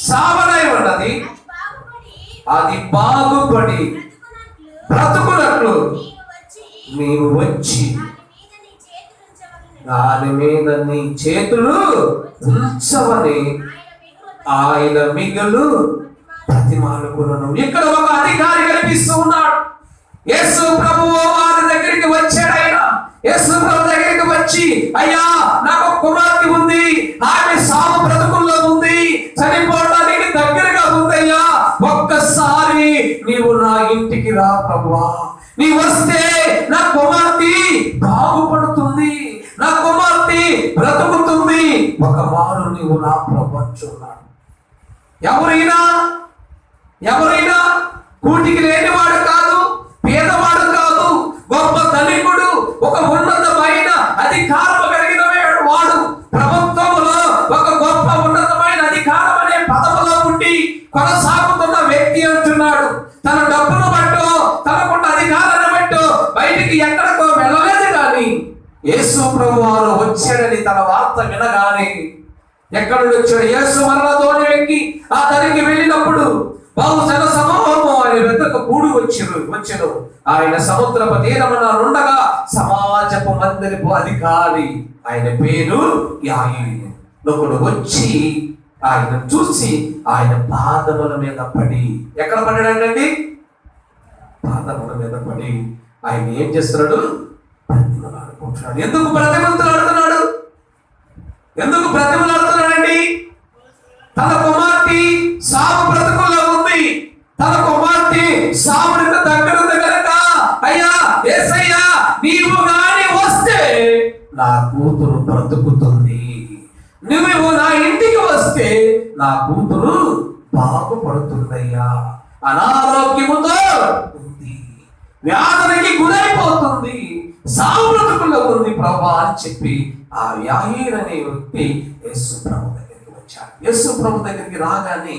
సావనై ఉన్నది, అది బాగుపడి బ్రతుకున్నట్లు నీవు వచ్చి దాని మీద నీ చేతులు ఉంచవని ఆయన మిగులు ప్రతిమానుకులను. ఇక్కడ ఒక అధికారి కనిపిస్తూ ఉన్నాడు. యేసు ప్రభువు వారి దగ్గరికి వచ్చాడు. ఆయన యేసు ప్రభు దగ్గరికి వచ్చి, అయ్యా నాకు కుమార్తె ఉంది, ఆమె సాగు బ్రతుకుల్లో ఉంది, చనిపోవడానికి దగ్గరగా ఉందయ్యా, ఒక్కసారి నీవు నా ఇంటికి రా ప్రభువా, నీ వస్తే నా కుమార్తె బాగుపడుతుంది, నా కుమార్తె బ్రతుకుతుంది, ఒక మారు నీవు నా ప్రభు అంటున్నాడు. ఎవరైనా కూటికి లేనివాడు కాదు, పేదవాడు కాదు, గొప్ప ధనికుడు, ఒక ఉన్నతమైన అధికారం కలిగిన వాడు, ప్రభుత్వంలో ఒక గొప్ప ఉన్నతమైన అధికారం అనే పదవిలో ఉండి కొనసాగుతున్న వ్యక్తి అంటున్నాడు. తన డబ్బును బట్టో తనకున్న అధికారాన్ని బట్టో బయటికి ఎక్కడికో వెళ్ళలేదు. కానీ యేసు ప్రభు వారు వచ్చాడని తన వార్త వినగానే ఎక్కడ వచ్చాడు? యేసు మరణతోనే ఎక్కి ఆ తరికి వెళ్ళినప్పుడు బహుజన సమూహము ఆయన వెతక కూడి వచ్చెను. ఆయన సముద్రపు తీరమున నుండగా సమాజపు మందిరపు అధికారి, ఆయన పేరు యాయీరు, ఒకడు వచ్చి ఆయన చూసి ఆయన పాదముల మీద పడి, ఎక్కడ పడ్డాడండి? పాదముల మీద పడి ఆయన ఏం చేస్తున్నాడు? ప్రతిమలాడుకుంటున్నాడు. ఎందుకు ప్రతిమలాడుతున్నాడు? ఎందుకు ప్రతిమలాడుతున్నాడండి? తన కుమార్తె సాగు బ్రతుకుల్లో ఉంది, తన కుమార్తె సాగుడికి దగ్గర ఉంది కనుక, అయ్యా యేసయ్యా నీవు గాని వస్తే నా కూతురు బ్రతుకుతుంది, నువ్వు నా ఇంటికి వస్తే నా కూతురు బాగుపడుతుందయ్యా, అనారోగ్యముతో ఉంది, వ్యాధులకి గురైపోతుంది, సాగు బ్రతుకుల్లో ఉంది ప్రభా అని చెప్పి ఆ యాయీరు అనే వ్యక్తి యేసు ప్రభు దగ్గరికి వచ్చాడు. యేసు ప్రభు దగ్గరికి రాగానే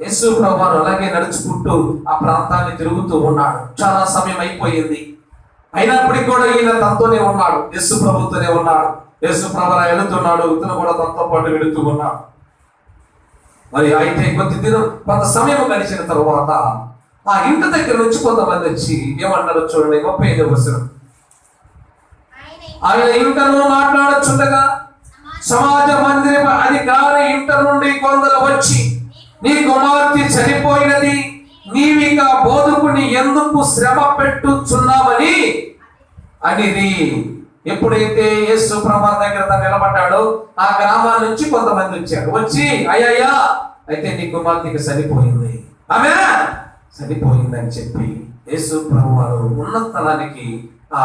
యేసు ప్రభు అలాగే నడుచుకుంటూ ఆ ప్రాంతాన్ని తిరుగుతూ ఉన్నాడు. చాలా సమయం అయిపోయింది, అయినప్పటికీ కూడా ఈయన తనతోనే ఉన్నాడు, యేసు ప్రభుతోనే ఉన్నాడు. యేసు ప్రభు వెళుతున్నాడు, ఇతను కూడా తనతో పాటు వెళుతూ ఉన్నాడు. మరి అయితే కొంత సమయం గడిచిన తర్వాత ఆ ఇంటి దగ్గర నుంచి కొంతమంది వచ్చి ఏమన్నారు చూడండి, 35వ వచనం. ఆయన ఇంటను మాట్లాడుచుండగా సమాజ మందిర అధికారి ఇంట నుండి కొందరు వచ్చి, నీ కుమార్తె చనిపోయినది, నీవిక బోధకుని ఎందుకు శ్రమ పెట్టుచున్నామని అనిది. ఎప్పుడైతే యేసు ప్రభు దగ్గర నిలబడ్డాడో ఆ గ్రామాల నుంచి కొంతమంది వచ్చారు. వచ్చి, అయ్యయ్యా అయితే నీ కుమార్తెకి చనిపోయింది, ఆమె చనిపోయిందని చెప్పి యేసు ప్రభు వారు ఉన్న స్థలానికి, ఆ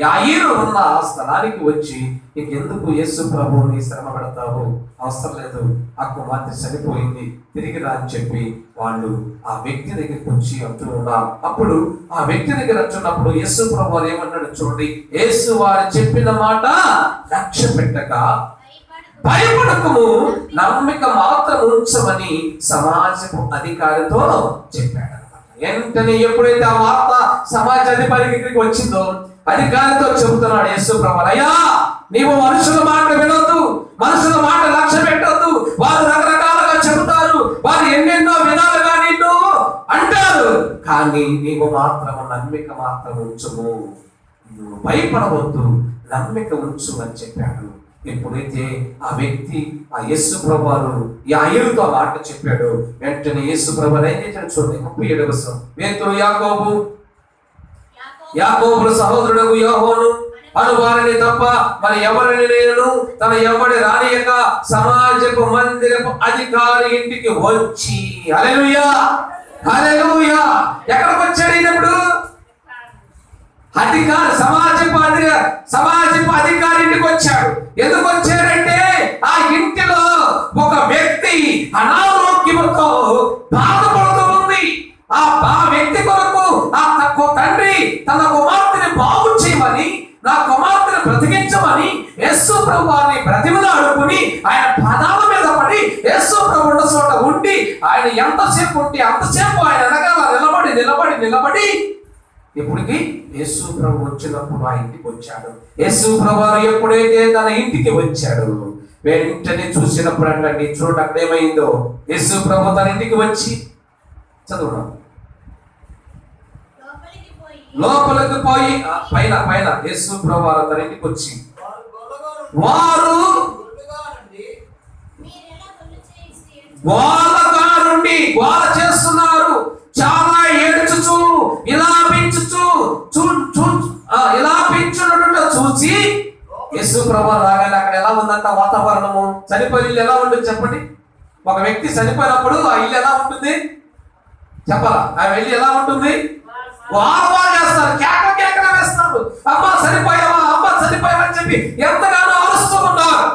యాయీరు ఉన్న ఆ స్థలానికి వచ్చి, నీకెందుకు యేసు ప్రభువుని శ్రమ పెడతావు, అవసరం లేదు, ఆ కుమార్తె చనిపోయింది, తిరిగి రా అని చెప్పి వాళ్ళు ఆ వ్యక్తి దగ్గరికి వచ్చి అంటూ ఉన్నారు. అప్పుడు ఆ వ్యక్తి దగ్గర వచ్చినప్పుడు యేసు ప్రభు వారు ఏమన్నాడు చూడండి, యేసు వారు చెప్పిన మాట లక్ష్య పెట్టక భయపడకము, నమ్మిక మాత్రం ఉంచమని సమాజపు అధికారితో చెప్పాడు. వెంటనే ఎప్పుడైతే ఆ వార్త సమాజ అధికారికి వచ్చిందో అధికారితో చెబుతున్నాడు యేసు ప్రభు, అయ్యా నీవు మనుషుల మాట వినొద్దు, మనుషుల మాట లక్ష్య పెట్టొద్దు, వారు రకరకాలుగా చెబుతారు, వారు ఎన్నెన్నో విధాలుగా నిన్ను అంటారు, కానీ నీవు మాత్రం నమ్మిక మాత్రం ఉంచుము, నువ్వు భయపడవద్దు, నమ్మిక ఉంచు అని చెప్పాడు. ఎప్పుడైతే ఆ వ్యక్తి ఆ యేసు ప్రభు వారు యాయీరుతో మాట చెప్పాడు, వెంటనే యేసు ప్రభు ఏం చేశాడు చూడండి, 37వ వచనం. పేతురు యాకోబుల సహోదరుడు యోహాను అను వారిని తప్ప మరి ఎవరిని నేను తన ఎవరి రానియక సమాజపు మందిరపు అధికారి ఇంటికి వచ్చి, హల్లెలూయా హల్లెలూయా, ఎక్కడికి వచ్చాడు ఇప్పుడు? సమాజపు అధికారి ఇంటికి వచ్చాడు. ఎందుకు వచ్చాడంటే ఆ ఇంటిలో ఒక వ్యక్తి అనారోగ్యంతో బాధపడుతూ ఉంది. ఆ వ్యక్తి కొరకు ఆ తండ్రి తన కుమార్తెని బాగు చేయమని, నా కుమార్తెను బ్రతికించమని యేసు ప్రభు వారిని బ్రతిమలాడుకుని ఆయన పాదాల మీద పడి యేసు ప్రభు ఉన్న చోట ఉండి ఆయన ఎంతసేపు ఉంటే అంతసేపు ఆయన వెనకాల నిలబడి ఎప్పటికి యేసు ప్రభు వచ్చినప్పుడు ఆ ఇంటికి వచ్చాడు. యేసు ప్రభు ఎప్పుడైతే తన ఇంటికి వచ్చాడు, వెంటనే చూసినప్పుడు అండి చూడండి అక్కడ ఏమైందో. యేసు ప్రభు తన ఇంటికి వచ్చి చదువు లోపలికి పోయి పైన పైన యేసు ప్రభు తన ఇంటికి వచ్చి వారు గోలగా నుండి గోల చేస్తున్నారు, చాలా ఏడ్చుచు విలాపించుచు చూసి యేసు ప్రభు రాగానే అక్కడ ఎలా ఉందంట వాతావరణము? చనిపోయిన ఇల్లు ఎలా ఉంటుంది చెప్పండి? ఒక వ్యక్తి చనిపోయినప్పుడు ఆ ఇల్లు ఎలా ఉంటుంది చెప్పాలా? ఆ వెళ్ళి ఎలా ఉంటుంది? వారు చేస్తారు, కేకలు వేస్తారు, అమ్మ చనిపోయావా, అమ్మ చనిపోయావా అని చెప్పి ఎంతగానో అరుస్తూ ఉన్నారు.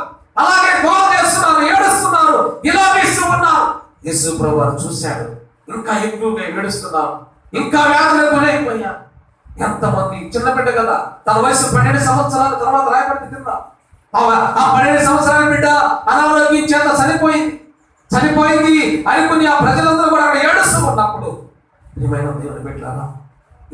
అలాగే గోల చేస్తున్నారు, ఏడుస్తున్నారు, విలాపిస్తూ ఉన్నారు. యేసు ప్రభువు చూశాడు, ఇంకా ఎక్కువగా ఏడుస్తున్నారు, ఇంకా వ్యాధులకు గురైపోయారు. ఎంతమంది చిన్న బిడ్డ కదా, తన వయసు 12 సంవత్సరాల తర్వాత రాయబడి కింద ఆ 12 సంవత్సరాల బిడ్డ అనారోగ్యం చేత చనిపోయింది అనుకుని ఆ ప్రజలందరూ కూడా అక్కడ ఏడుస్తూ ఉన్నప్పుడు ప్రియమైన దేవుని బిడ్డలారా,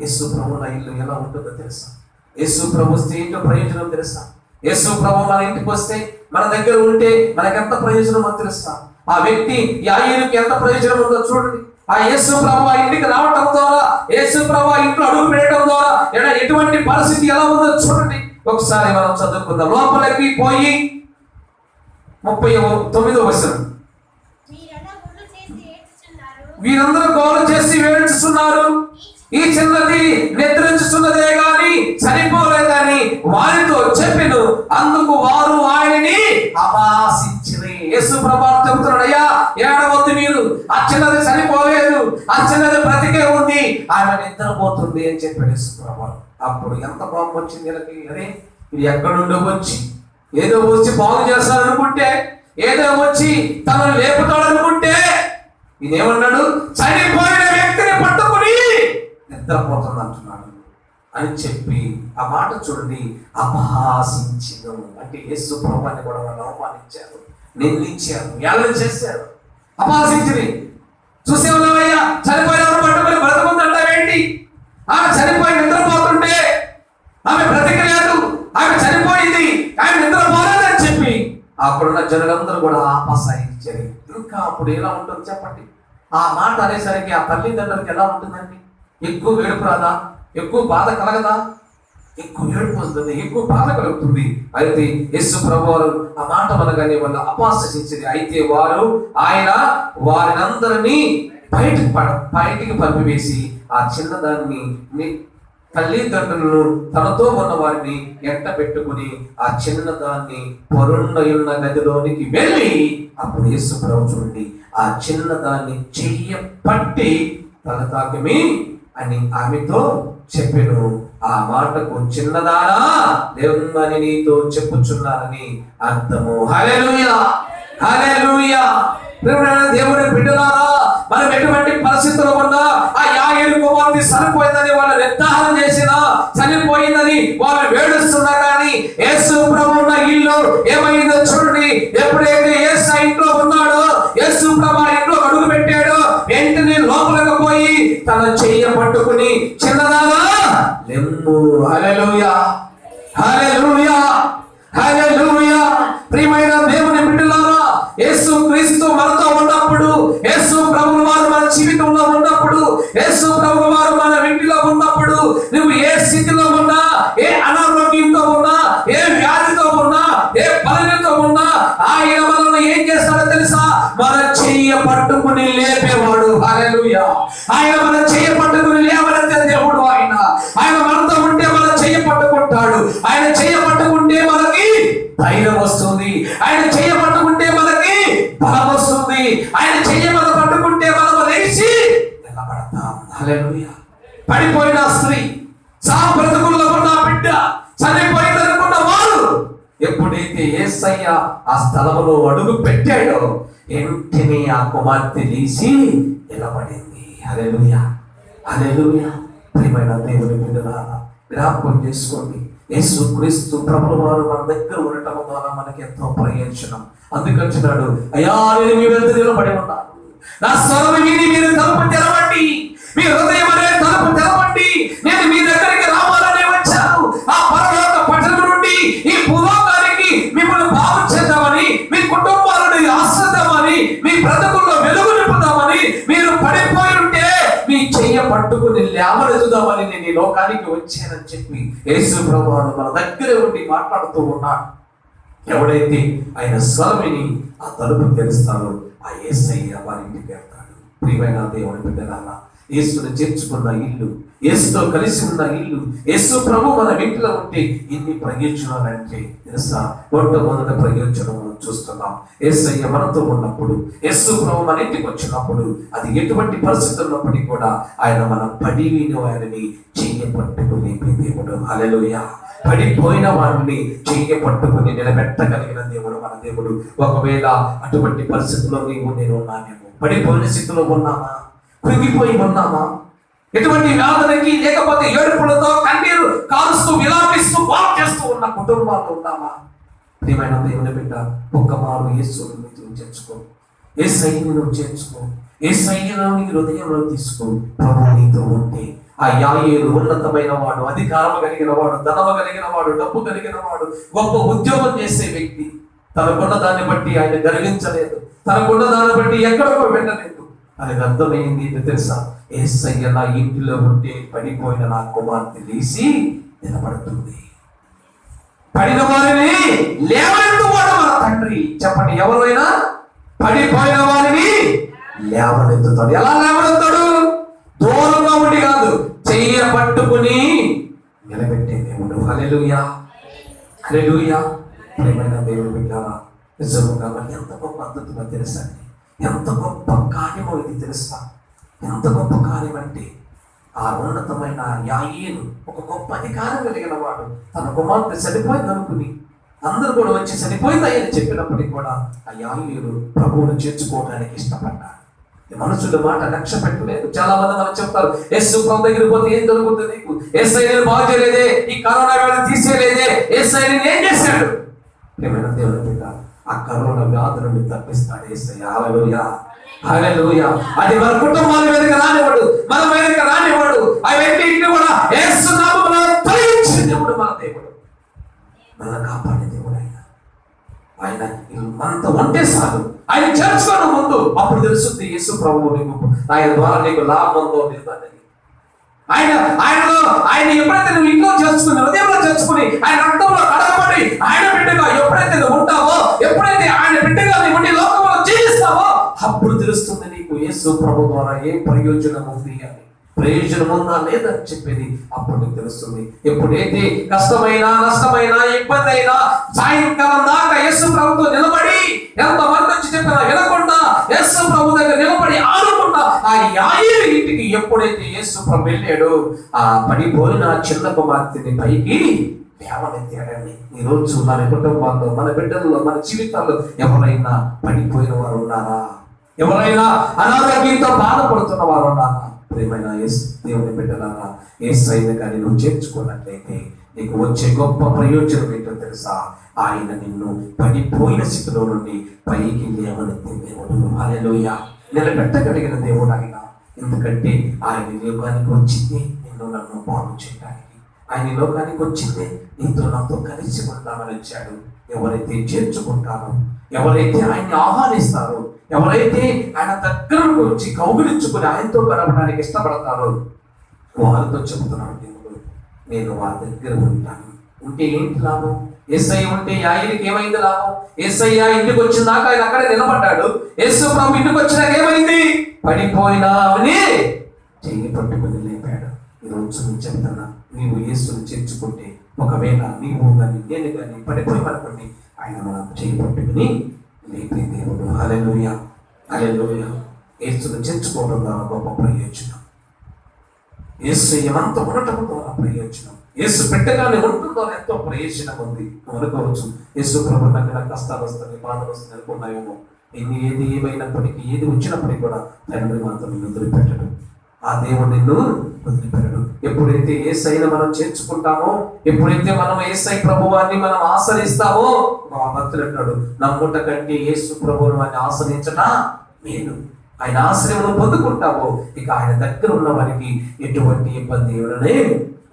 యేసు ప్రభు నా ఇల్లు ఎలా ఉంటుందో తెలుసా? యేసు ప్రభు వస్తే ఏంటో ప్రయోజనం తెలుసా? యేసు ప్రభు మన ఇంటికి వస్తే మన దగ్గర ఉంటే మనకు ఎంత ప్రయోజనమో తెలుసా? ఆ వ్యక్తి యాయేలుకి ఎంత ప్రయోజనం ఉందో చూడండి. ఆ యేసు ప్రభు ఆ ఇంటికి రావటం ద్వారా, యేసు ప్రభు ఆ ఇంట్లో అడుగు పెట్టడం ద్వారా ఎటువంటి పరిస్థితి ఎలా ఉందో చూడండి. ఒకసారి మనం చదువుకుందాం. లోపలికి పోయి 39వ వచనం, వీరందరూ గోల చేసి ఏడ్చుచున్నారు, ఈ చిన్నది నిద్రించుచున్నదే గాని చనిపోలేదని వారితో చెప్పెను. అందుకు వారు ఆయనని అపహాసించిరి. యేసు ప్రభు చెబుతున్నాడు, అయ్యా ఏడవద్దు మీరు, ఆ చిన్నది చనిపోలేదు, ఆ చిన్నది బ్రతికే ఉంది, ఆమె నిద్రపోతుంది అని చెప్పాడు యేసు ప్రభు. అప్పుడు ఎంత కోపం వచ్చింది వీళ్ళకి. అరే ఇది ఎక్కడుండో వచ్చి ఏదో వచ్చి బాగు చేస్తారనుకుంటే, ఏదో వచ్చి తనను లేపుతాడనుకుంటే, ఇదేమన్నాడు? చనిపోయిన వ్యక్తిని పట్టుకుని నిద్రపోతుంది అంటున్నాడు అని చెప్పి ఆ మాట చూడండి, అపహాసించను అంటే యేసు ప్రభువుని కూడా వాళ్ళు అవమానించారు, నిందించారు, ఏళ్ళ చేశారు, అపహాసించి చూసేవాళ్ళయ్యా చనిపోయిన పట్టుకుని బ్రతకుందంటావేంటి? ఆమె చనిపోయి నిద్రపోతుంటే ఆమె బ్రతికలేదు, ఆమె చనిపోయింది, ఆమె నిద్రపోలేదని చెప్పి అక్కడున్న జనులందరూ కూడా అపహాసించారు. ఇంకా అప్పుడు ఎలా ఉంటుంది చెప్పండి? ఆ మాట అనేసరికి ఆ తల్లిదండ్రులకి ఎలా ఉంటుందండి? ఎక్కువ వేడుపు రాదా? ఎక్కువ బాధ కలగదా? ఎక్కువ ఏడుపు వస్తుంది, ఎక్కువ బాధ కలుగుతుంది. అయితే యేసు ప్రభు వారు ఆ మాట అనగానే వాళ్ళు అపహాసించింది. అయితే ఆయన వారినందరినీ బయటికి పంపివేసి ఆ చిన్నదాన్ని తల్లిదండ్రులను తనతో ఉన్న వారిని ఎంట పెట్టుకుని ఆ చిన్నదాన్ని పరుండయున్న గదిలోనికి వెళ్ళి అప్పుడు యేసు ప్రభు చూడండి ఆ చిన్నదాన్ని చెయ్య పట్టి తల తాకిమి అని ఆమెతో చెప్పెను. ఆ మాటకు చిన్నదానా దేవుని నీతో చెప్పుచున్నానని అర్థము. హల్లెలూయా, హల్లెలూయా. దేవుని బిడ్డలారా, మనం ఎటువంటి పరిస్థితుల్లో ఉన్నా ఆ యాయేలు కుమార్తె చనిపోయిందని వాళ్ళు నిర్ధారణ చేసినా, చనిపోయిందని వాళ్ళు వేడుస్తున్నా కానీ యేసు ప్రభు ఉన్న ఇల్లు ఏమైందో చూడండి. ఎప్పుడైతే యేసు ఇంట్లో ఉన్నాడో, యేసు ప్రభు ఇంట్లో అడుగు పెట్టాడో, వెంటనే లోపలికి పోయి తన చెయ్య పట్టుకుని చిన్నదానా లెమ్ము. హల్లెలూయా, హల్లెలూయా, హల్లెలూయా. ప్రియమైన దేవుని బిడ్డలారా, యేసు క్రీస్తు మనతో ఉన్నప్పుడు, యేసు ప్రభువు వారు మన జీవితంలో ఉన్నప్పుడు, యేసు ప్రభువు వారు మన ఇంటిలో ఉన్నప్పుడు, నువ్వు ఏ స్థితిలో ఉన్నా, ఏ అనారోగ్యంతో ఉన్నా, ఏ వ్యాధితో ఉన్నా, ఏ బలహీనతో ఉన్నా, ఆయన మనల్ని ఏం చేస్తాడో తెలుసా? మన చెయ్య పట్టుకుని లేపేవాడు. హల్లెలూయా. ఆయన మన చెయ్య పట్టుకుని లేవనెత్తే దేవుడు. ఆయన మనతో ఉంటే మన చెయ్య పట్టుకుంటాడు. ఆయన చెయ్య పట్టుకుంటే మనకి ధైర్యం వస్తుంది, ఆయన చెయ్య పట్టుకుంటే మనకి బలం వస్తుంది, ఆయన చెయ్య మనం పట్టుకుంటే మనం లేచి నిలబడతాం. హల్లెలూయా. పడిపోయిన స్త్రీ, సావు బ్రతుకుల్లో ఉన్న బిడ్డ, చనిపోయిందనుకున్న వారు ఎప్పుడైతే యేసయ్య ఆ స్థలంలో అడుగు పెట్టాడో వెంటనే ఆ కుమార్తె లేచి నిలబడింది. హల్లెలూయా, హల్లెలూయా. ప్రియమైన దేవుని బిడ్డలారా, జ్ఞాపకం చేసుకోండి, యేసు క్రీస్తు ప్రభువు వారు మన దగ్గర ఉండటం ద్వారా మనకి ఎంతో ప్రయోజనం. అందుకంటున్నాడు, అయ్యా నేను మీ వెంట నిలబడి ఉన్నాను, నా స్వరం విని మీరు తలుపు తెరవండి, మీ హృదయం అనే తలుపు తెరవండి, నేను మీ దగ్గరికి రావాలనే వచ్చాను. ఆ పరలోక పట్టణం నుండి ఈ భూలోకానికి మిమ్మల్ని బాగు చేద్దామని, ఆశ్రదామని, మీ బ్రతుకుల్లో వెలుగు నింపుదామని, మీరు పడిపోయి ఉంటే మీ చెయ్య పట్టుకుని లేవనెత్తుదామని నేను ఈ లోకానికి వచ్చానని చెప్పి యేసు ప్రభువు మన దగ్గరే ఉండి మాట్లాడుతూ ఉన్నాడు. ఎవడైతే ఆయన స్వరమిని ఆ తలుపు తెరుస్తాడో ఆ యేసయ్య వారి ఇంటికి వెళ్తాడు. ప్రియమైన దేవుని బిడ్డలారా, యేసును చేర్చుకున్న ఇల్లు, యేసుతో కలిసి ఉన్న ఇల్లు, యేసు ప్రభు మన ఇంటిలో ఉంటే ఎన్ని ప్రయోజనాలంటే తెలుసా? మొట్టమొదటి ప్రయోజనం చూస్తున్నాం. యేసయ్య మనతో ఉన్నప్పుడు, యేసు ప్రభు మన ఇంటికి వచ్చినప్పుడు, అది ఎటువంటి పరిస్థితి ఉన్నప్పటికీ కూడా ఆయన మన పడివిని వారిని చెయ్య పట్టుకుని దేవుడు. హల్లెలూయా. పడిపోయిన వారిని చెయ్య పట్టుకుని నిలబెట్టగలిగిన దేవుడు మన దేవుడు. ఒకవేళ అటువంటి పరిస్థితుల్లో నీవు నేను ఉన్నామేమో, పడిపోయిన స్థితిలో ఉన్నామా, కృంగిపోయి ఉన్నామా, ఎటువంటి వ్యాధులకి లేకపోతే ఏడుపులతో కన్నీరు కాలుస్తూ విలాపిస్తూ వాక్ చేస్తూ ఉన్న కుటుంబాలు ఉన్నామా? ప్రియమైన దేవుని బిడ్డ, ఒక్కమారు యేసుని నువ్వు చేర్చుకో, యేసయ్యను నువ్వు చేర్చుకో, యేసయ్యను నీ హృదయంలో తీసుకో. ప్రభు నీతో ఉంటే ఆ యాయేలు ఉన్నతమైన వాడు, అధికారం కలిగిన వాడు, ధనము కలిగిన వాడు, డబ్బు కలిగిన వాడు, గొప్ప ఉద్యోగం చేసే వ్యక్తి, తనకున్న దాన్ని బట్టి ఆయన గర్వించలేదు, తనకున్న దాన్ని బట్టి ఎక్కడికో వెళ్ళలేదు. అది అర్థమైంది తెలుసా? యేసయ్య నా ఇంటిలో ఉంటే పడిపోయిన నా కుమార్తె లేచి నిలబడుతుంది. పడిన వారిని లేవనెత్తువాడు మన తండ్రి. చెప్పండి, ఎవరైనా పడిపోయిన వారిని లేవనెత్తుతాడు. ఎలా లేవనెత్తాడు? దూరంగా ఉండి కాదు, చెయ్య పట్టుకుని నిలబెట్టే దేవుడు. హల్లెలూయా, హల్లెలూయా. ప్రియమైన దేవుని బిడ్డలారా, నిజంగా మరి ఎంత గొప్ప అద్భుతంగా తెలుసా? ఎంత గొప్ప కార్యమో ఇది తెలుసా? ఎంత గొప్ప కార్యం అంటే ఆ ఉన్నతమైన యాయేలు ఒక గొప్ప అధికారం కలిగిన వాడు, తన కుమార్తె చనిపోయింది అనుకుని అందరూ కూడా వచ్చి చనిపోయిందని చెప్పినప్పటికీ కూడా ఆ యాయేలు ప్రభువును చేర్చుకోవడానికి ఇష్టపడ్డాడు. మనుషుల మాట లక్ష్య పెట్టలేదు. చాలా మంది మనం చెప్తారు, యేసు ప్రభు దగ్గరికి పోతే ఏం జరుగుతుంది నీకు, యేసయ్య బాగు చేయలేదే, ఈ కరోనా వ్యాధి తీసేయలేదే, యేసయ్య ఏం చేశాడు? ఏమైనా దేవుని బిడ్డ, ఆ కరోనా వ్యాధులను తప్పిస్తాడు యేసయ్య. హల్లెలూయా, హల్లెలూయా. అది మన కుటుంబాల మీదకి రానివాడు, మన మీదకి రానివాడు. అవన్నీ కూడా యేసు నామములో తొలగించిన దేవుడు మన దేవుడు, మన కాపాడే దేవుడు. ఆయన మనతో ఉంటే చాలు, ఆయన చేర్చుకోవడం ముందు అప్పుడు తెలుస్తుంది యేసు ప్రభువు నీకు, ఆయన ద్వారా నీకు లాభం ఉందో లేదని. ఆయన ఎప్పుడైతే నువ్వు ఇంట్లో చేర్చుకుని, హృదయంలో చేర్చుకుని, ఆయన రక్తంలో కడగబడి ఆయన బిడ్డగా ఎప్పుడైతే నువ్వు ఉంటావో, ఎప్పుడైతే ఆయన బిడ్డగా నువ్వు ఉండి లోకంలో జీవిస్తావో, అప్పుడు తెలుస్తుంది నీకు యేసు ప్రభు ద్వారా ఏ ప్రయోజనం ఉంది అని. ప్రయోజనం ఉందా లేదా అని చెప్పేది అప్పుడు నీకు తెలుస్తుంది. ఎప్పుడైతే కష్టమైనా, నష్టమైనా, ఇబ్బంది అయినా సాయంకాలం దాకా యేసు ప్రభుతో నిలబడి, ఎంతమంది వచ్చి చెప్పినా వినకుండా యేసు ప్రభు దగ్గర నిలబడి ఆడుకుంటా ఆ యాయేలు ఇంటికి ఎప్పుడైతే యేసు ప్రభు వెళ్ళాడో, ఆ పడిపోయిన చిన్న కుమార్తెని పైకి లేవనెత్తాడండి. ఈ రోజు మన కుటుంబాల్లో, మన బిడ్డల్లో, మన జీవితాల్లో ఎవరైనా పడిపోయిన వారు ఉన్నారా? ఎవరైనా అనారోగ్యంతో బాధపడుతున్న వారు ఉన్నారా? ప్రియమైన దేవుని బిడ్డలారా, యేసయ్యను కానీ నువ్వు చేర్చుకున్నట్లయితే నీకు వచ్చే గొప్ప ప్రయోజనం ఏంటో తెలుసా? ఆయన నిన్ను పడిపోయిన స్థితిలో నుండి పైకి లేవనెత్తే దేవుడు. హల్లెలూయా. నిలబెట్టగలిగిన దేవుడు ఆయన. ఎందుకంటే ఆయన లోకానికి వచ్చింది నిన్ను నన్ను బాగు చేయడానికి. ఆయన లోకానికి వచ్చింది నీతో నాతో కలిసి ఉంటామని వచ్చాడు. ఎవరైతే చేర్చుకుంటారో, ఎవరైతే ఆయన్ని ఆహ్వానిస్తారో, ఎవరైతే ఆయన దగ్గరకు వచ్చి కౌగిలించుకుని ఆయనతో గడపడానికి ఇష్టపడతారో వారితో చెబుతున్నాడు దేవుడు, నేను వారి దగ్గర ఉంటాను. ఉంటే ఏంటి లాభం? యేసయ్య ఉంటే యాయేలుకి ఏమైంది లాభం? యేసయ్య ఇంటికి వచ్చిన దాకా ఆయన అక్కడే నిలబడ్డాడు. యేసు ప్రభు ఇంటికి వచ్చినాక ఏమైంది? పడిపోయినావని చెయ్యి పట్టుకుని లేపాడు. ఈరోజు నేను చెప్తున్నా, నీవు యేసుని చేర్చుకుంటే, ఒకవేళ నీవు కానీ నేను కానీ పడిపోయి పడుకుని ఆయన మనం చెయ్యి పట్టుకుని లేపే దేవుడు. హల్లెలూయా, హల్లెలూయా. యేసును చేర్చుకోవడం ద్వారా గొప్ప ప్రయోజనం. యేసు ఏమంత ఉండటం ద్వారా ప్రయోజనం. యేసు పెట్టగానే ఉండటం ద్వారా ఎంతో ప్రయోజనం ఉంది. అనుకోవచ్చు, యేసు ప్రభు దగ్గర కష్టాలు వస్తాయి, బాధలు వస్తాయి అనుకున్నాయేమో. ఏది ఏమైనప్పటికీ, ఏది వచ్చినప్పటికీ కూడా తండ్రి మాత్రం నిన్ను వదిలిపెట్టడు. ఆ దేవుడు నిన్ను వదిలిపెట్టడు. ఎప్పుడైతే యేసయ్యను మనం చేర్చుకుంటామో, ఎప్పుడైతే మనం యేసయ్య ప్రభువాన్ని మనం ఆశ్రయిస్తామో, మా భక్తులు అంటాడు, నమ్ముట కంటే యేసు ప్రభువును వారిని ఆశ్రయించట మేలు. ఆయన ఆశ్రయం పొందుకుంటావో ఇక ఆయన దగ్గర ఉన్న వారికి ఎటువంటి ఇబ్బంది ఎవరనే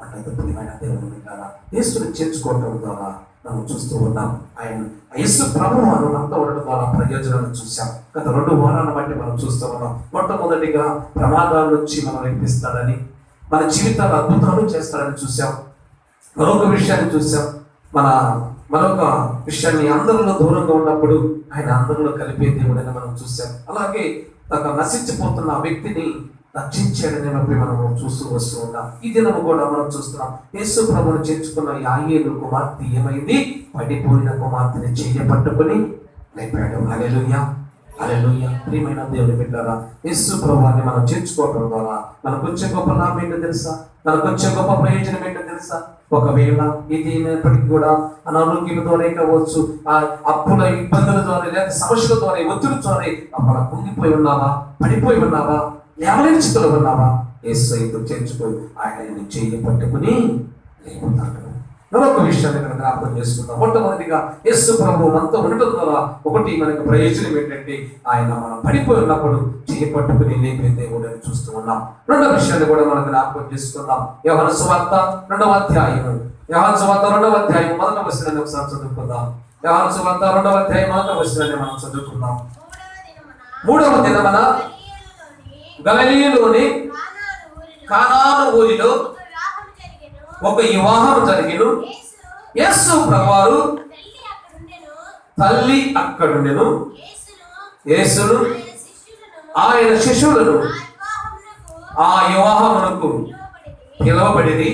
అన్నది. ప్రియమైన దేవుని బిడ్డలారా, యేసుని చేర్చుకోవటం ద్వారా మనం చూస్తూ ఉన్నాం. ఆయన యేసు ప్రభువు మనతో ఉండడం ద్వారా ప్రయోజనాలను చూసాం. గత 2 వారాలను బట్టి మనం చూస్తూ ఉన్నాం. మొట్టమొదటిగా ప్రమాదాల నుంచి మనం విడిపిస్తాడని, మన జీవితాలు అద్భుతాలు చేస్తాడని చూసాం. మరొక విషయాన్ని చూసాం. మరొక విషయాన్ని అందరిలో దూరంగా ఉన్నప్పుడు ఆయన అందరిలో కలిపే దేవుడని మనం చూసాం. అలాగే నశించిపోతున్న ఆ వ్యక్తిని రక్షించాడని మనము చూస్తూ వస్తూ ఉన్నాం. ఈ దినము కూడా మనం చూస్తున్నాం. యేసు ప్రభువును చేర్చుకున్న యాయేలు కుమార్తె ఏమైంది? పడిపోయిన కుమార్తెని చేయబట్టుకుని లేపాడు. హల్లెలూయా, హల్లెలూయా. ప్రియమైన దేవుని బిడ్డలారా, యేసు ప్రభువుని మనం చేర్చుకోవడం ద్వారా మనకు వచ్చే గొప్ప లాభం ఏంటో తెలుసా? మనకు వచ్చే గొప్ప ప్రయోజనం ఏంటో తెలుసా? ఒకవేళ ఇది అయినప్పటికీ కూడా అనారోగ్యం ద్వారా కావచ్చు, ఆ అప్పుల ఇబ్బందుల ద్వారా, లేదా సమస్యల ద్వారా, ఒత్తిడి ద్వారా అక్కడ కుంగిపోయి ఉన్నావా, పడిపోయి ఉన్నావా, లేవలేని స్థితిలో ఉన్నావా? యేసుతో చేర్చుకొని ఆయన చెయ్యి పట్టుకుని లేపుతాడు. మరొక విషయాన్ని మనం జ్ఞాపకం చేసుకుందాం. మొట్టమొదటిగా యేసు ప్రభువు మనతో ఉండటం ద్వారా ఒకటి మనకు ప్రయోజనం ఏంటంటే ఆయన మనం పడిపోయి ఉన్నప్పుడు చెయ్యి పట్టుకుని లేపే దేవుడు అని చూస్తూ ఉన్నాం. రెండో విషయాన్ని కూడా మనం జ్ఞాపకం చేసుకుందాం. యోహాను సువార్త 2వ అధ్యాయం, యోహాను సువార్త 2వ అధ్యాయం 1వ వచనాన్ని ఒకసారి చదువుకుందాం. యోహాను సువార్త 2వ అధ్యాయం 1వ వచనాన్ని మనం చదువుకుందాం. 3వ దినమున గలిలయలోని కానాను ఊరిలో ఒక వివాహం జరిగెను. యేసు ప్రభువారు తల్లి అక్కడుండెను. యేసును ఆయన శిష్యులను ఆ వివాహమునకు పిలువబడిది.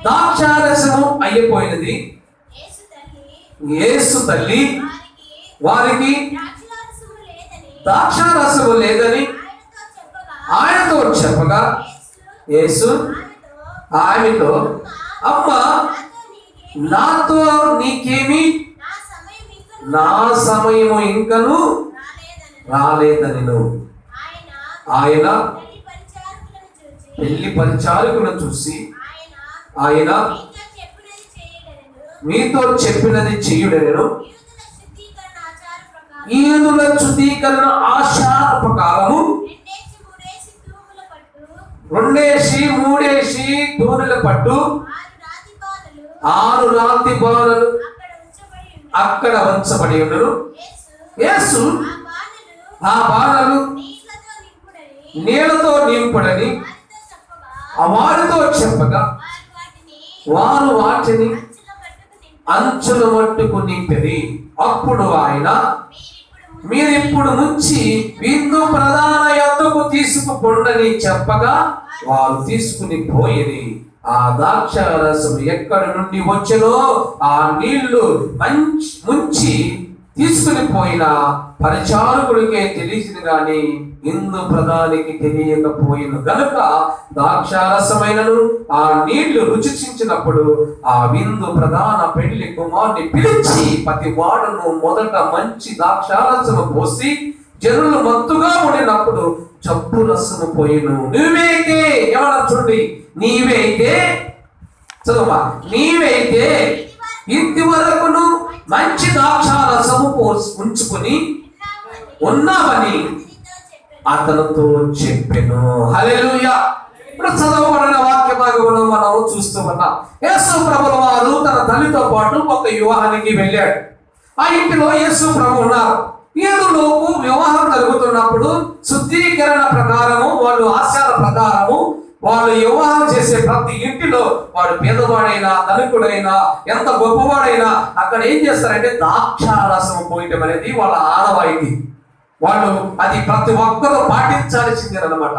ద్రాక్షారసము అయిపోయినది. యేసు తల్లి వారికి ద్రాక్షారసము లేదని ఆయనతో చెప్పగా యేసు ఆమెతో, అమ్మ, నాతో నీకేమి, నా సమయము ఇంకను రాలేదని. ఆయన పెళ్లి పరిచారకులను చూసి ఆయన మీతో చెప్పినది చేయుడనెను. యూదుల శుద్ధీకరణ ఆచార ప్రకారము 2-3 దూనుల పట్టు 6 రాతి బాణలు అక్కడ ఉంచబడి ఉండను. యేసు ఆ బాణలు నీళ్లతో నింపుడని వారితో చెప్పగా వారు వాటిని అంచుల మట్టుకు నింపిరి. అప్పుడు ఆయన, మీరిప్పుడు ముంచి విందు ప్రధాన యొద్దకు తీసుకుపోండని చెప్పగా వారు తీసుకుని పోయిరి. ఆ ద్రాక్షారసం ఎక్కడి నుండి వచ్చెనో ఆ నీళ్లు ముంచి తీసుకుని పోయిన పరిచారకుడికే తెలిసింది గాని ఇందు ప్రధానికి తెలియకపోయిన గనుక ద్రాక్షారసమైనను ఆ నీళ్లు రుచిచినప్పుడు ఆ విందు ప్రధాన పెళ్లి కుమారుని పిలిచి ప్రతి వాడును మొదట మంచి ద్రాక్షారసము పోసి జనులు మత్తుగా ఉండినప్పుడు చప్పు రసము పోయిను. నువ్వైతే ఏమన్నా చూడండి, నీవైతే చదువా, నీవైతే ఇంటి వరకును మంచి ద్రాక్షారసము ఉంచుకుని ఉన్నావని అతనితో చెప్పెను. హల్లెలూయా. ఇప్పుడు చదవబడిన వాక్య భాగంలో మనం చూస్తూ ఉన్నాం. యేసు ప్రభుల వారు తన తల్లితో పాటు ఒక వివాహానికి వెళ్ళాడు. ఆ ఇంటిలో యేసు ప్రభు ఉన్నారు. యూదులకు వివాహం జరుగుతున్నప్పుడు శుద్ధీకరణ ప్రకారము, వాళ్ళు ఆచార ప్రకారము వాళ్ళు వివాహం చేసే ప్రతి ఇంటిలో వాడు పేదవాడైనా ధనికుడైనా ఎంత గొప్పవాడైనా అక్కడ ఏం చేస్తారంటే ద్రాక్షారసం పోయటం అనేది వాళ్ళ ఆనవాయితీ. వాళ్ళు అది ప్రతి ఒక్కరూ పాటించాల్సిందేనమాట.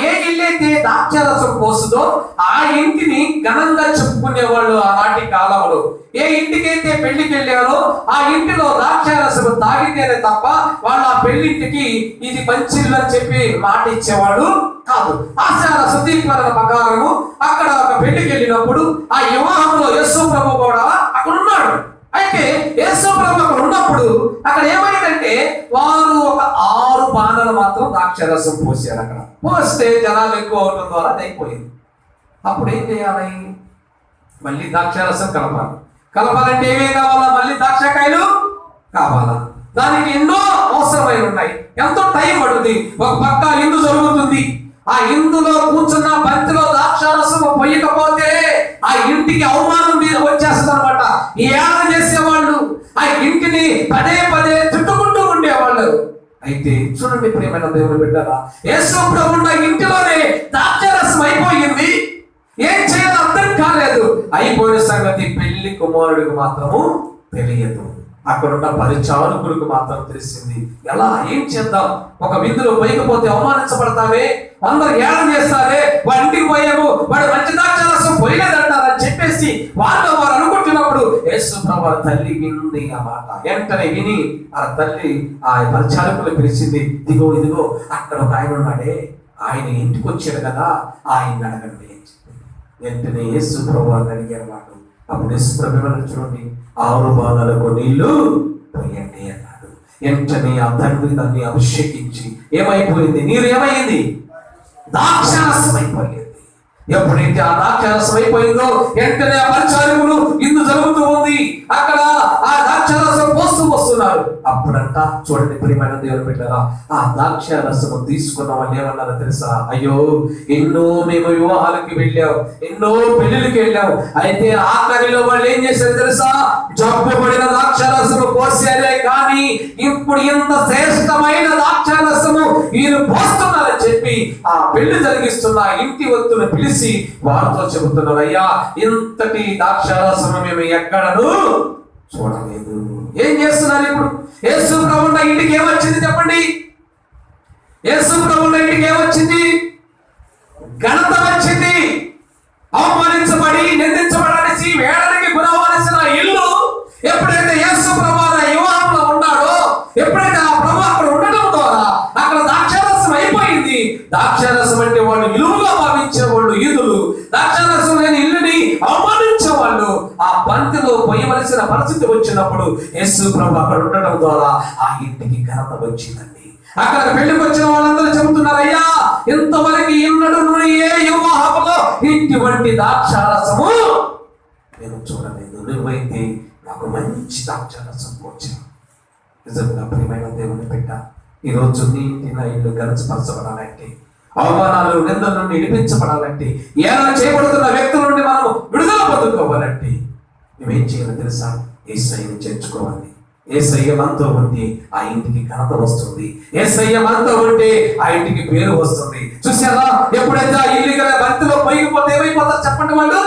ఏ ఇల్లైతే ద్రాక్షారసం పోస్తుందో ఆ ఇంటిని ఘనంగా చెప్పుకునే వాళ్ళు ఆనాటి కాలంలో. ఏ ఇంటికైతే పెళ్లికి వెళ్ళారో ఆ ఇంటిలో ద్రాక్షారసం తాగితేనే తప్ప వాళ్ళు ఆ పెళ్లింటికి ఇది మంచిల్లు అని చెప్పి మాట ఇచ్చేవాడు కాదు. ఆచార శుద్ధీకరణ ప్రకారము అక్కడ ఒక పెళ్లికి వెళ్ళినప్పుడు ఆ వివాహంలో యేసు ప్రభు కూడా అక్కడ ఉన్నాడు. అయితే యేసు ప్రభు అక్కడ ఉన్నప్పుడు అక్కడ ఏమైందంటే వారు ఒక 6 బాణలు మాత్రం ద్రాక్షారసం పోసారు. అక్కడ పోస్తే జనాలు ఎక్కువ అవడం ద్వారా అది అయిపోయింది. అప్పుడు ఏం చేయాలి? మళ్ళీ ద్రాక్షారసం కలపాలి. కలపాలంటే ఏమేం కావాలా? మళ్ళీ ద్రాక్షకాయలు కావాలా? దానికి ఎన్నో అవసరమైన ఉన్నాయి. ఎంతో టైం పడుతుంది. ఒక పక్క ఇందు జరుగుతుంది, ఆ ఇందులో కూర్చున్న బంతిలో ద్రాక్షారసము పోయకపోతే ఆ ఇంటికి అవమానం మీద వచ్చేస్తుంది అనమాట. ఈ ఏమన చేసేవాళ్ళు ఆ ఇంటిని పదే పదే తిట్టుకుంటూ ఉండేవాళ్ళు. అయితే చూడండి ప్రియమైన దేవుని బిడ్డరా, యేసు ప్రభువున్న ఇంటిలోనే ద్రాక్షారసం అయిపోయింది. ఏం చేయాలో అర్థం కాలేదు. అయిపోయిన సంగతి పెళ్లి కుమారుడికి మాత్రము తెలియదు. అక్కడున్న పరిచారకులకు మాత్రం తెలిసింది. ఎలా, ఏం చేద్దాం? ఒక విందులో పోయకపోతే అవమానించబడతామే, అందరు ఏడం చేస్తారే, వాడి ఇంటికి పోయాము, వాడు మంచి ద్రాక్షారసం పోయలేదంటారని చెప్పేసి వారు అనుకుంటున్నప్పుడు యేసు ప్రభువు తల్లి వింది ఆ మాట. వెంటనే విని ఆ తల్లి ఆ పరిచారకులు పిలిచింది. ఇదిగో ఇదిగో అక్కడ ఒక ఆయన ఉన్నాడే, ఆయన ఇంటికి వచ్చాడు కదా, ఆయన అడగండి. వెంటనే యేసు ప్రభువు అడిగారు వాళ్ళు. అప్పుడు యేసు ప్రభువు చూడండి, 6 బాణాలకు నీళ్లు పోయండి అన్నాడు. వెంటనే ఆ తండ్రి దాన్ని అభిషేకించి ఏమైపోయింది? నీరు ఏమైంది? ద్రాక్షారసం అయిపోయింది. ఎప్పుడైతే ఆ ద్రాక్షారసం అయిపోయిందో వెంటనే ఆ పరిచారకులు ఇందు జరుగుతూ ఉంది, అక్కడ ఆ ద్రాక్షారసం పోస్తూ వస్తున్నారు. అప్పుడంట చూడండి ప్రియమైన దేవుని బిడ్డలారా, ఆ ద్రాక్షారసము తీసుకున్న వాళ్ళు ఏమన్నారో తెలుసా? అయ్యో, ఎన్నో మేము వివాహాలకి వెళ్ళాం, ఎన్నో పెళ్లికి వెళ్ళాం, అయితే ఆఖరిలో వాళ్ళు ఏం చేశారు తెలుసా? జబ్బు పడిన ద్రాక్షారసము పోసారే కానీ ఇప్పుడు ఇంత శ్రేష్టమైన ద్రాక్షారసము వీరు పోస్తున్నారని చెప్పి ఆ పెళ్లి జరిగిస్తున్న ఇంటి వత్తును పిలిచి వారితో చెబుతున్నారు, అయ్యా ఇంతటి ద్రాక్షారసము మేము ఎక్కడను చూడలేదు. ఏం చేస్తున్నారు ఇప్పుడు? యేసు ప్రభువున్న ఇంటికి ఏమొచ్చింది చెప్పండి? యేసు ప్రభువున్న ఇంటికి ఏమొచ్చింది? ఘనత వచ్చింది. అవమానించబడి నిందించబడాల్సి వేడనికి గురవలసిన ఇల్లు ఎప్పుడైతే యేసు ప్రభువు యువకులో ఉన్నాడో, ఎప్పుడైతే ఆ ప్రభు అక్కడ ఉండటం ద్వారా అక్కడ ద్రాక్షారసం అయిపోయింది. ద్రాక్షారసం అంటే వాళ్ళు విలువగా భావించేవాళ్ళు యూదులు, ద్రాక్షారసం లేని ఇల్లుని అవమానించేవాళ్ళు. ఆ బంతిలో పోయవలసిన పరిస్థితి వచ్చినప్పుడు యేసు ప్రభు అక్కడ ఉండటం ద్వారా ఆ ఇంటికి ఘనత వచ్చిందండి. అక్కడ పెళ్లికి వచ్చిన వాళ్ళందరూ చెబుతున్నారు, అయ్యా ఇంతవరకు ఎన్నడూ ఏ వివాహంలో ఇటువంటి ద్రాక్షారసము నేను చూడలేదు, నువ్వైతే నాకు మంచి ద్రాక్షారసం పోచావు. నిజంగా ప్రియమైన దేవుని బిడ్డ, ఈరోజు నీ ఇంటి నా ఇల్లు గనచపరచబడాలంటే, అవమానాలు నిందల నుండి విడిపించబడాలంటే, ఏలా చేయబడుతున్న వ్యక్తుల నుండి మనం విడుదల పొందుకోవాలంటే నువ్వేం చేయాలో తెలుసా? యేసయ్యను చేర్చుకోవాలి. యేసయ్య మనతో ఉంటే ఆ ఇంటికి ఘనత వస్తుంది. యేసయ్య మనతో ఉంటే ఆ ఇంటికి పేరు వస్తుంది. చూసారా, ఎప్పుడైతే ఆ ఇల్లు బంతిలో పోయిపోతే ఏమైపోతారు చెప్పండి? వాళ్ళు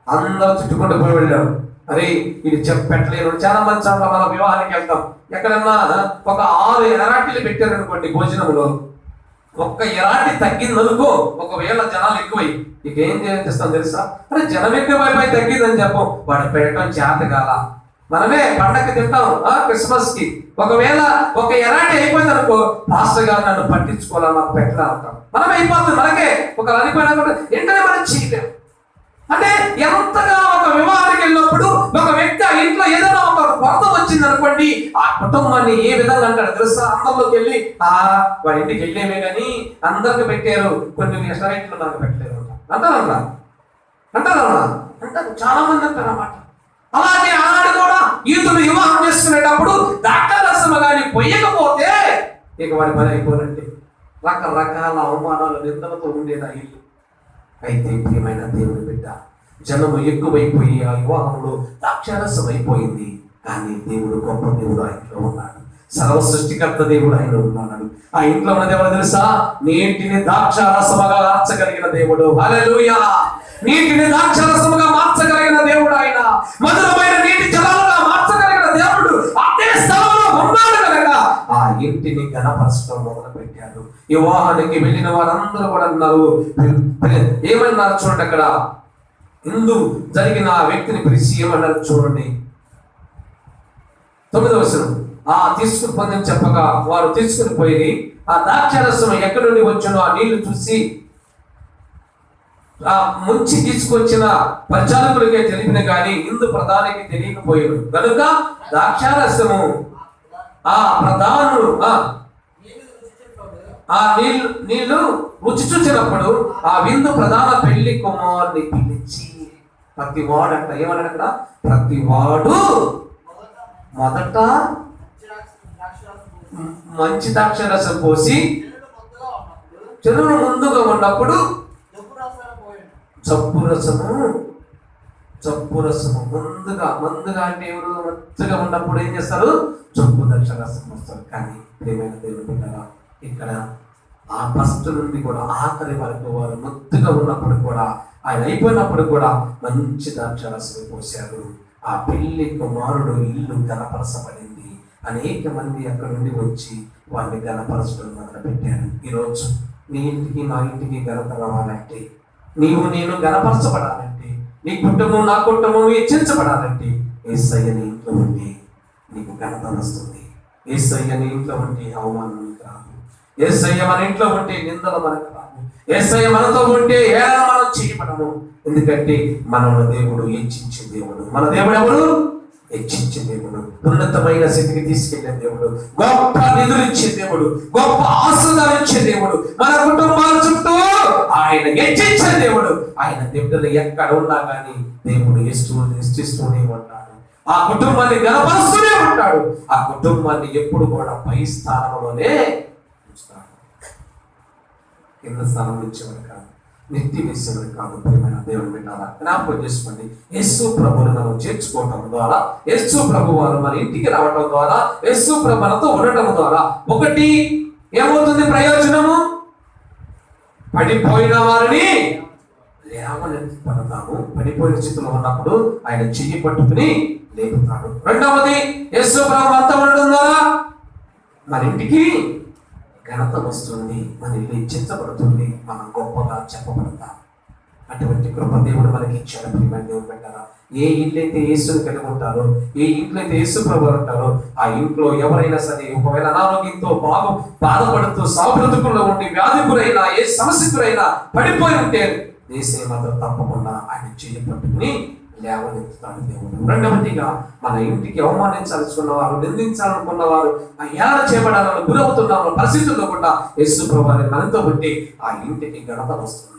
అందరూ చుట్టుకుంటూ పోయి వెళ్ళారు. అరే ఇది పెట్టలేరు. చాలా మంది చోట్ల మనం వివాహానికి వెళ్తాం, ఎక్కడన్నా ఒక 6 ఎరాటీలు పెట్టారనుకోండి భోజనంలో, ఒక్క ఎరాటి తగ్గిందనుకో, ఒకవేళ జనాలు ఎక్కువై ఇక ఏం చేస్తాం తెలుసా? అరే జనం ఎక్కువైపోయి తగ్గిందని చెప్పం, వాడు పెట్టడం చేత కాల. మనమే పండగకి తింటాం క్రిస్మస్ కి, ఒకవేళ ఒక ఎరాటి అయిపోయింది అనుకో, పాస్టర్ గారు నన్ను పట్టించుకోవాలని నాకు పెట్టలే అంటాం. మనం అయిపోతుంది, మనకే ఒక అనిపోయినా కూడా వెంటనే మనం చేయలేం. అంటే ఎంతగా ఒక వివాహానికి వెళ్ళినప్పుడు ఒక వ్యక్తి ఆ ఇంట్లో ఏదైనా ఒక కొరత వచ్చింది అనుకోండి, ఆ కుటుంబాన్ని ఏ విధంగా అంటాడు తెలుసా? అందరిలోకి వెళ్ళి వాడి ఇంటికి వెళ్ళేమే కానీ అందరికి పెట్టారు, కొన్ని రెస్టారెంట్లు మనకు పెట్టలేదు అంటారన్నా అంటారు, చాలా మంది అంటారు అన్నమాట. అలాగే ఆనాడు కూడా ఈతులు వివాహం చేసుకునేటప్పుడు ద్రాక్షారసము కానీ పొయ్యకపోతే ఇక వాడి పని అయిపోనండి. రకరకాల అవమానాలు నిందలతో ఉండేది ఆ ఇల్లు. అయితే ప్రియమైన దేవుని బిడ్డ, జనము ఎక్కువైపోయి ఆ వివాహంలో ద్రాక్షారసం అయిపోయింది. కానీ దేవుడు గొప్ప దేవుడు ఆయనలో ఉన్నాడు. సర్వ సృష్టికర్త దేవుడు ఆయన ఉన్నాడు. ఆ ఇంట్లో ఉన్నది ఎవరు తెలుసా? నీటిని ద్రాక్షారసముగా మార్చగలిగిన దేవుడు. హల్లెలూయా! నీటిని ద్రాక్షారసముగా మార్చగలిగిన దేవుడు ఆయన. మధురమైన నీటి జలాలుగా మార్చగలిగిన దేవుడు అదే స్థలంలో ఉన్నాడు కనుక ఆ ఇంటిని ఘనపరచడం మొదలు పెట్టాడు. వివాహానికి వెళ్ళిన వారందరూ కూడా అన్నారు, ఏమన్నారు చూడండి, అక్కడ ఇందు జరిగిన ఆ వ్యక్తిని పిలిచి ఏమన్నారు చూడండి. 9వ వచనం, తీసుకుని పొందని చెప్పగా వారు తీసుకుని పోయి ఆ ద్రాక్షారసం ఎక్కడి నుండి వచ్చినో ఆ నీళ్లు చూసి ఆ ముంచి తీసుకొచ్చిన పరిచారకులకే తెలిపిన కానీ ఇందు ప్రధానికి తెలియకపోయాడు కనుక ద్రాక్షారసము ఆ ప్రధానుడు ఆ నీళ్లు రుచి చూసినప్పుడు ఆ విందు ప్రధాన పెళ్లి కుమారుని పిలిచి, ప్రతి వాడు అంట ఏమన్నాడు అక్కడ? ప్రతి వాడు మొదట మంచి ద్రాక్షారసం పోసి చదువు ముందుగా ఉన్నప్పుడు జబ్బు రసము ముందుగా అంటే ఎవరు మత్తుగా ఉన్నప్పుడు ఏం చేస్తారు? జబ్బు ద్రాక్షరసం వస్తారు. కానీ ప్రియమైన దేవుని బిడ్డలారా, ఇక్కడ ఆ ఫస్ట్ నుండి కూడా ఆఖరి వరకు వారు మత్తుగా ఉన్నప్పుడు కూడా, ఆయన అయిపోయినప్పుడు కూడా మంచి ద్రాక్షరసం పోశారు. ఆ పెళ్లి కుమారుడు ఇల్లు గణపరచబడింది. అనేక మంది అక్కడ నుండి వచ్చి వారిని గణపరచడం మొదలు పెట్టారు. ఈరోజు నీ ఇంటికి నా ఇంటికి ఘనత రావాలంటే, నీవు నేను గణపరచబడాలంటే, నీ కుటుంబం నా కుటుంబం హెచ్చించబడాలంటే యేసయ్య నీ ఇంట్లో ఉంటే నీకు ఘనత వస్తుంది. యేసయ్య నీ ఇంట్లో ఉంటే అవమానం రాదు. యేసయ్య మన ఇంట్లో ఉంటే నిందలు మనకు రాదు. యేసయ్య మనతో ఉంటే ఏలా మనం చేయబడము. ఎందుకంటే మనల్ని దేవుడు హెచ్చించే దేవుడు. మన దేవుడు ఎవరు? హెచ్చించే దేవుడు, ఉన్నతమైన స్థితికి తీసుకెళ్లే దేవుడు, గొప్ప నిధులు ఇచ్చే దేవుడు, గొప్ప ఆశీర్వాదాలు ఇచ్చే దేవుడు, మన కుటుంబాల చుట్టూ ఆయన హెచ్చించే దేవుడు. ఆయన దేవుడు ఎక్కడ ఉన్నా కానీ దేవుడు హెచ్చిస్తూనే ఉంటాడు. ఆ కుటుంబాన్ని గణపరుస్తూనే ఉంటాడు. ఆ కుటుంబాన్ని ఎప్పుడు కూడా పై స్థానంలోనే ఉంచుతాడు. కింద స్థానం ఇచ్చేవాడు కాదు, నెత్తి వేసేవాడు కాదు. ప్రియమైన దేవుని బిడ్డలారా, జ్ఞాపకం చేసుకోండి. యేసు ప్రభువును మనం చేర్చుకోవటం ద్వారా, యేసు ప్రభు వారు మన ఇంటికి రావటం ద్వారా, యేసు ప్రభు మనతో ఉండటం ద్వారా ఒకటి ఏమవుతుంది ప్రయోజనము? పడిపోయిన వారిని లేవనెత్తుతాము. పడిపోయిన స్థితిలో ఉన్నప్పుడు ఆయన చెయ్యి పట్టుకుని లేపుతాడు. రెండవది, యేసు ప్రభు మనతో ఉండడం ద్వారా మన ఇంటికి ఘనత వస్తుంది, మన ఇల్లు హెచ్చించబడుతుంది, మనం గొప్పగా చెప్పబడతాం. అటువంటి కృప దేవుడు మనకి ఇచ్చాడు. ప్రియమైన దేవుడు పెట్టారా, ఏ ఇల్లు అయితే యేసుని కలిగి ఉంటారో, ఏ ఇంట్లో అయితే యేసు ప్రభు ఉంటారో, ఆ ఇంట్లో ఎవరైనా సరే ఒకవేళ అనారోగ్యంతో బాధపడుతూ సాబ్రతుకుల్లో ఉండి వ్యాధికురైనా ఏ సమస్యకురైనా పడిపోయి ఉంటే దేశే మాత్రం తప్పకుండా ఆయన చెయ్యి పట్టుకుని లేవనెత్తుతాడు దేవుడు. రెండవదిగా, మన ఇంటికి అవమానించాల్సుకున్న వారు, నిందించాలనుకున్న వారు, ఏళ చేయబడాలని గురవుతున్న పరిస్థితుల్లో కూడా యేసు ప్రభువుని మనతో ఉంటే ఆ ఇంటికి ఘనత వస్తుంది.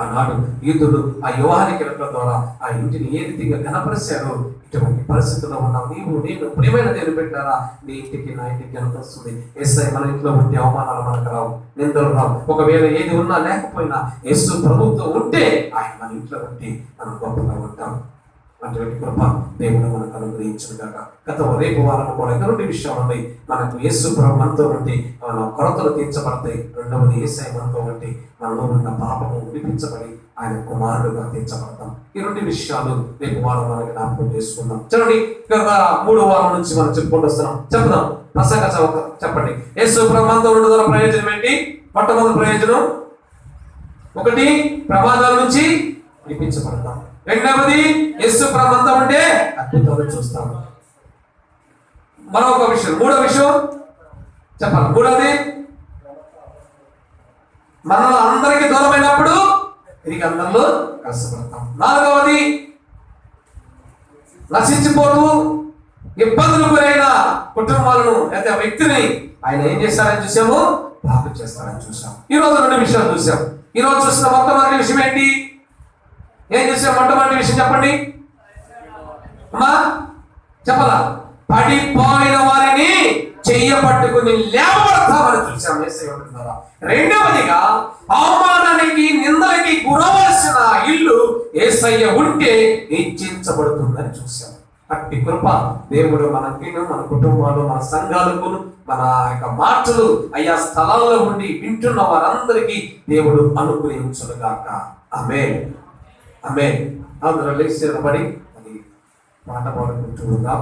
ఆనాడు యూదులు ఆ యోహానికి వెళ్ళడం ద్వారా ఆ ఇంటిని ఏ రీతిగా ఘనపరిచారో, ఇటువంటి పరిస్థితుల్లో ఉన్న నీవు నేను ప్రియమైన దేవుని పెట్టారా, నీ ఇంటికి నా ఇంటికి ఘనత వస్తుంది. యేసయ్య మన ఇంట్లో ఉంటే అవమానాలు మనకు రావు, నిందలు రావు. ఒకవేళ ఏది ఉన్నా లేకపోయినా యేసు ప్రభుత్వం ఉంటే ఆయన మన ఇంట్లో ఉంటే మనం గొప్పగా ఉంటాం. అటువంటి కృప దేవుడు మనకు అనుగ్రహించుగాక. రేపు వారం కూడా ఎటువంటి విషయాలు ఉన్నాయి. మనకు యేసు ప్రభు మనతో ఉంటే మన కొరతలు తీర్చబడతాయి. రెండవది, యేసయ్య మనతో ఉంటే మనలో ఉన్న పాపము విడిపించబడి ఆయన కుమారుడుగా తీర్చబడతాం. ఈ రెండు విషయాలు రేపు వారం మనకి జ్ఞాపకం చేసుకుందాం. చూడండి, గత 3వ వారం నుంచి మనం చెప్పుకుంటూ వస్తున్నాం. చెప్దాం, ప్రసంగ చెప్పండి. యేసు ప్రభు మనతో ఉండడం ద్వారా ప్రయోజనం ఏంటి? మొట్టమొదటి ప్రయోజనం, ఒకటి, ప్రమాదాల నుంచి విడిపించబడతాం. రెండవది, యేసు ప్రభు మనతో ఉంటే అద్భుతాలు చూస్తాం. మరొక విషయం, మూడో విషయం చెప్పాలి. మూడవది, మనలో అందరికీ దూరమైనప్పుడు తిరిగి అందరిలో కష్టపడతాం. నాలుగవది, నశించిపోతూ ఇబ్బందులు గురైన కుటుంబాలను లేదా వ్యక్తిని ఆయన ఏం చేస్తారని చూసాము, బాగు చేస్తారని చూసాం. ఈ రోజు రెండు విషయాలు చూసాం. ఈ రోజు చూసిన మొట్టమొదటి విషయం ఏంటి? ఏం చూసాం? మొట్టమొదటి విషయం చెప్పండి అమ్మా, చెప్పాలా? పడిపోయిన వారిని చెయ్య పట్టుకుని లేవబడతామని చూసాం యేసయ్య ద్వారా. రెండవదిగా, అవమానానికి నిందలకి గురవలసిన ఇల్లు యేసయ్య ఉంటే హెచ్చించబడుతుందని చూసాం. అట్టి కృప దేవుడు మనకి, మన కుటుంబాలు, మన సంఘాలకు, మన యొక్క మాటలు అయ్యా స్థలాల్లో ఉండి వింటున్న వారందరికీ దేవుడు అనుగ్రహించుగాక. ఆమేన్, ఆమేన్. అందరూ లేచి నిలబడి పాట పాడుకుంటూ ఉందాం.